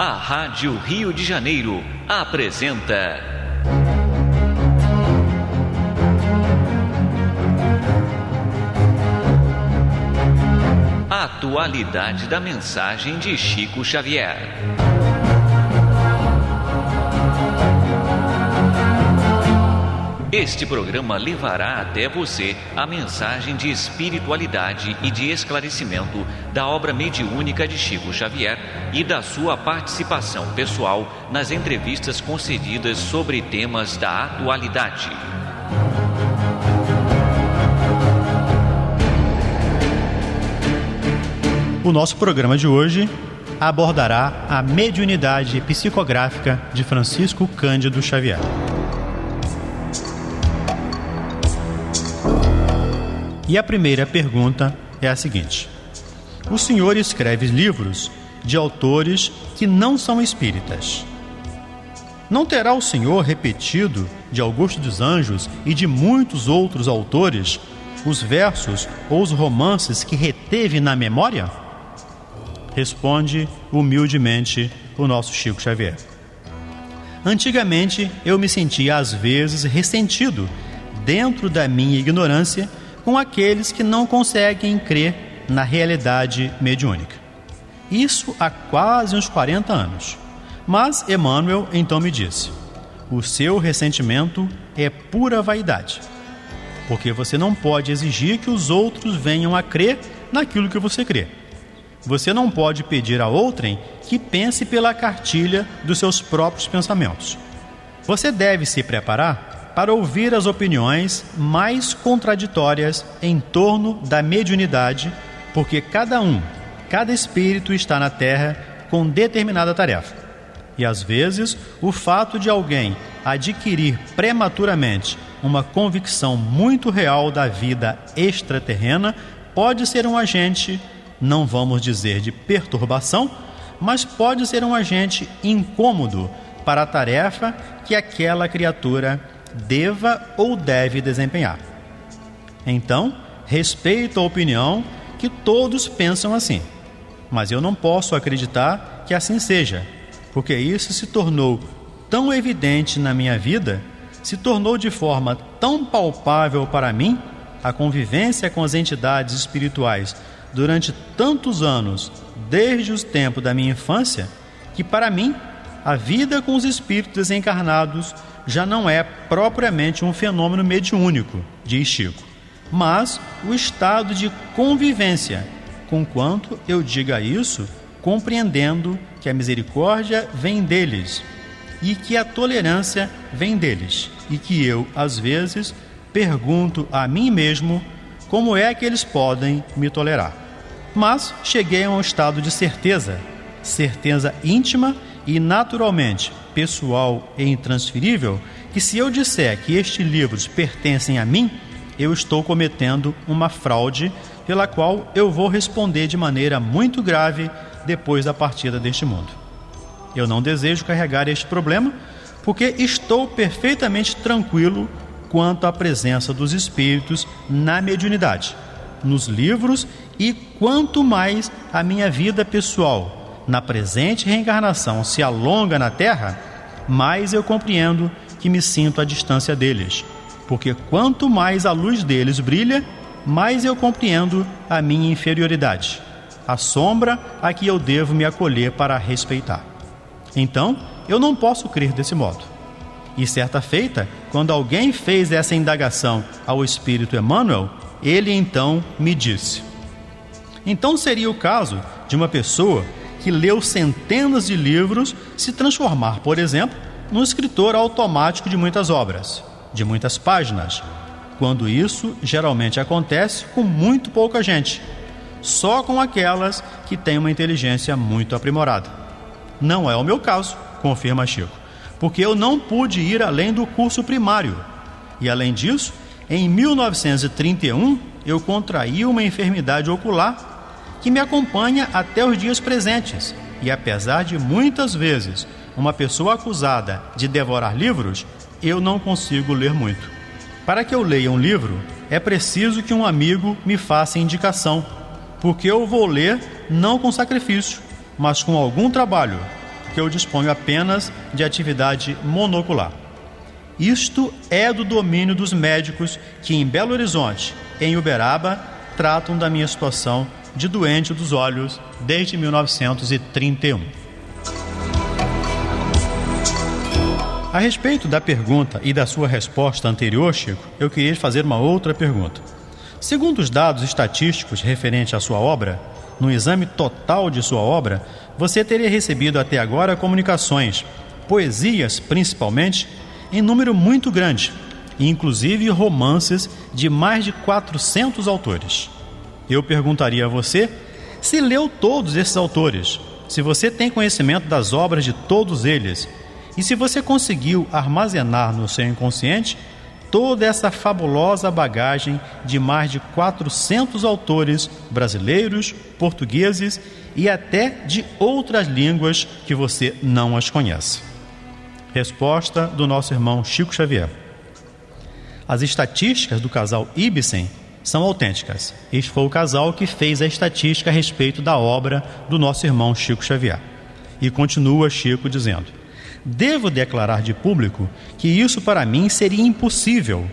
A Rádio Rio de Janeiro apresenta a atualidade da mensagem de Chico Xavier. Este programa levará até você a mensagem de espiritualidade e de esclarecimento da obra mediúnica de Chico Xavier e da sua participação pessoal nas entrevistas concedidas sobre temas da atualidade. O nosso programa de hoje abordará a mediunidade psicográfica de Francisco Cândido Xavier. E a primeira pergunta é a seguinte: o senhor escreve livros de autores que não são espíritas. Não terá o senhor repetido de Augusto dos Anjos e de muitos outros autores os versos ou os romances que reteve na memória? Responde humildemente o nosso Chico Xavier. Antigamente eu me sentia às vezes ressentido dentro da minha ignorância com aqueles que não conseguem crer na realidade mediúnica. Isso há quase uns 40 anos. Mas Emmanuel então me disse: o seu ressentimento é pura vaidade, porque você não pode exigir que os outros venham a crer naquilo que você crê. Você não pode pedir a outrem que pense pela cartilha dos seus próprios pensamentos. Você deve se preparar para ouvir as opiniões mais contraditórias em torno da mediunidade, porque cada espírito está na Terra com determinada tarefa. E às vezes, o fato de alguém adquirir prematuramente uma convicção muito real da vida extraterrena pode ser um agente, não vamos dizer de perturbação, mas pode ser um agente incômodo para a tarefa que aquela criatura deva ou deve desempenhar. Então, respeito a opinião que todos pensam assim, mas eu não posso acreditar que assim seja, porque isso se tornou tão evidente na minha vida, se tornou de forma tão palpável para mim a convivência com as entidades espirituais durante tantos anos, desde os tempos da minha infância, que para mim a vida com os espíritos desencarnados já não é propriamente um fenômeno mediúnico, diz Chico, mas o estado de convivência, conquanto eu diga isso compreendendo que a misericórdia vem deles e que a tolerância vem deles, e que eu, às vezes, pergunto a mim mesmo como é que eles podem me tolerar. Mas cheguei a um estado de certeza íntima e naturalmente pessoal e intransferível, que se eu disser que estes livros pertencem a mim, eu estou cometendo uma fraude pela qual eu vou responder de maneira muito grave depois da partida deste mundo. Eu não desejo carregar este problema, porque estou perfeitamente tranquilo quanto à presença dos espíritos na mediunidade, nos livros, e quanto mais a minha vida pessoal na presente reencarnação se alonga na Terra, mais eu compreendo que me sinto à distância deles, porque quanto mais a luz deles brilha, mais eu compreendo a minha inferioridade, a sombra a que eu devo me acolher para respeitar. Então, eu não posso crer desse modo. E certa feita, quando alguém fez essa indagação ao Espírito Emmanuel, ele então me disse: então seria o caso de uma pessoa que leu centenas de livros se transformar, por exemplo, num escritor automático de muitas obras, de muitas páginas, quando isso geralmente acontece com muito pouca gente, só com aquelas que têm uma inteligência muito aprimorada. Não é o meu caso, confirma Chico, porque eu não pude ir além do curso primário. E além disso, em 1931, eu contraí uma enfermidade ocular que me acompanha até os dias presentes. E apesar de muitas vezes uma pessoa acusada de devorar livros, eu não consigo ler muito. Para que eu leia um livro, é preciso que um amigo me faça indicação, porque eu vou ler não com sacrifício, mas com algum trabalho, porque eu disponho apenas de atividade monocular. Isto é do domínio dos médicos que em Belo Horizonte, em Uberaba, tratam da minha situação de doente dos olhos desde 1931. A respeito da pergunta e da sua resposta anterior, Chico, eu queria fazer uma outra pergunta. Segundo os dados estatísticos referentes à sua obra, no exame total de sua obra, você teria recebido até agora comunicações, poesias principalmente, em número muito grande, e inclusive romances de mais de 400 autores. Eu perguntaria a você se leu todos esses autores, se você tem conhecimento das obras de todos eles, e se você conseguiu armazenar no seu inconsciente toda essa fabulosa bagagem de mais de 400 autores brasileiros, portugueses e até de outras línguas que você não as conhece. Resposta do nosso irmão Chico Xavier. As estatísticas do casal Ibsen são autênticas. Este foi o casal que fez a estatística a respeito da obra do nosso irmão Chico Xavier. E continua Chico dizendo: devo declarar de público que isso para mim seria impossível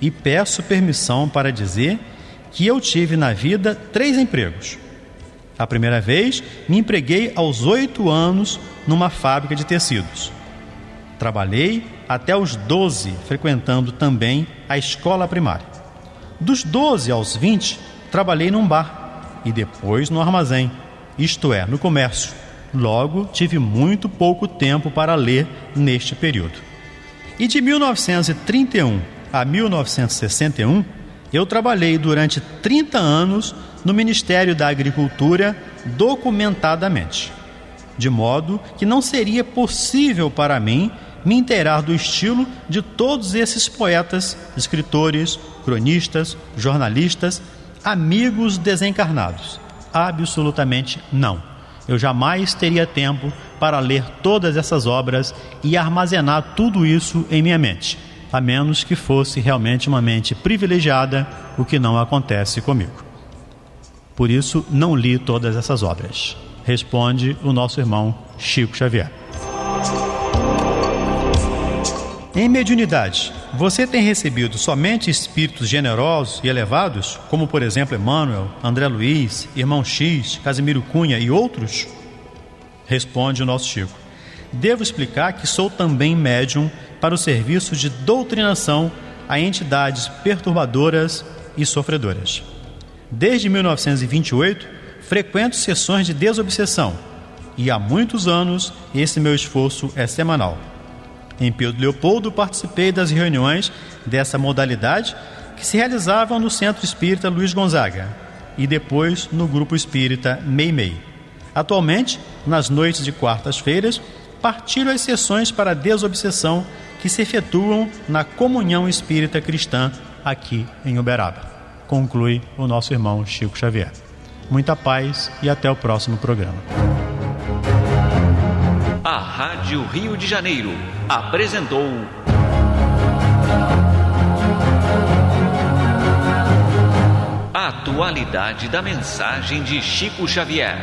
e peço permissão para dizer que eu tive na vida 3 empregos. A primeira vez, me empreguei aos 8 anos numa fábrica de tecidos. Trabalhei até os 12, frequentando também a escola primária. Dos 12 aos 20, trabalhei num bar e depois no armazém, isto é, no comércio. Logo, tive muito pouco tempo para ler neste período. E de 1931 a 1961, eu trabalhei durante 30 anos no Ministério da Agricultura documentadamente, de modo que não seria possível para mim me inteirar do estilo de todos esses poetas, escritores, cronistas, jornalistas, amigos desencarnados. Absolutamente não. Eu jamais teria tempo para ler todas essas obras e armazenar tudo isso em minha mente, a menos que fosse realmente uma mente privilegiada, o que não acontece comigo. Por isso, não li todas essas obras. Responde o nosso irmão Chico Xavier. Em mediunidade, você tem recebido somente espíritos generosos e elevados, como por exemplo Emmanuel, André Luiz, Irmão X, Casimiro Cunha e outros? Responde o nosso Chico: devo explicar que sou também médium para o serviço de doutrinação a entidades perturbadoras e sofredoras. Desde 1928, frequento sessões de desobsessão e há muitos anos esse meu esforço é semanal. Em Pedro Leopoldo, participei das reuniões dessa modalidade que se realizavam no Centro Espírita Luiz Gonzaga e depois no Grupo Espírita Meimei. Atualmente, nas noites de quartas-feiras, partilho as sessões para desobsessão que se efetuam na Comunhão Espírita Cristã aqui em Uberaba. Conclui o nosso irmão Chico Xavier. Muita paz e até o próximo programa. A Rádio Rio de Janeiro apresentou a atualidade da mensagem de Chico Xavier.